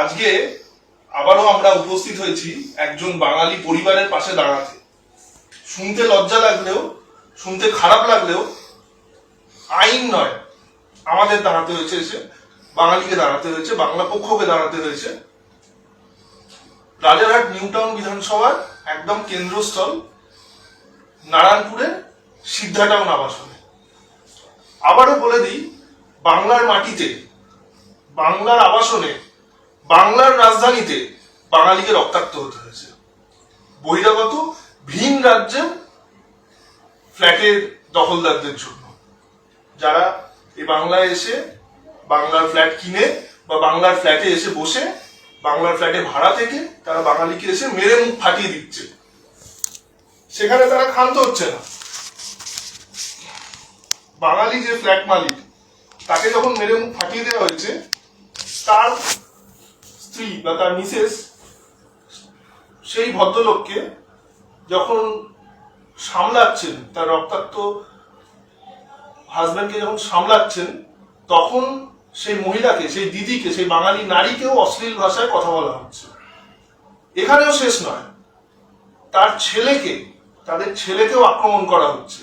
আজকে আবারও আমরা উপস্থিত হয়েছি একজন বাঙালি পরিবারের পাশে দাঁড়াতে। শুনতে লজ্জা লাগলেও, শুনতে খারাপ লাগলেও আইন নয়, আমাদের দাঁড়াতে হয়েছে, এসে বাঙালিকে দাঁড়াতে হয়েছে, বাংলা পক্ষকে দাঁড়াতে হয়েছে। রাজারহাট নিউ টাউন বিধানসভার একদম কেন্দ্রস্থল নারায়ণপুরের সিদ্ধা টাউন আবাসনে। আবারও বলে দিই, বাংলার মাটিতে, বাংলার আবাসনে, বাংলার রাজধানীতে বাঙালিকে রক্তাক্ত হতে হয়েছে বহিরাগত ভিন রাজ্যের ফ্ল্যাটের দখলদারদের জন্য, যারা এই বাংলায় এসে বাংলার ফ্ল্যাট কিনে বা বাংলার ফ্ল্যাটে এসে বসে বাংলার ফ্ল্যাটে ভাড়া থেকে তারা বাঙালিকে এসে মেরে মুখ ফাটিয়ে দিচ্ছে। সেখানে তারা ক্ষান্ত হচ্ছে না। বাঙালি যে ফ্ল্যাট মালিক, তাকে যখন মেরে মুখ ফাটিয়ে দেওয়া হয়েছে, তার স্ত্রী বা তার মিসেস সেই ভদ্রলোককে যখন সামলাচ্ছেন, তার রক্তাক্ত হাজব্যান্ডকে যখন সামলাচ্ছেন, তখন সেই মহিলাকে, সেই দিদিকে, সেই বাঙালি নারীকেও অশ্লীল ভাষায় কথা বলা হচ্ছে। এখানেও শেষ নয়, তার ছেলেকে, তাদের ছেলেকেও আক্রমণ করা হচ্ছে।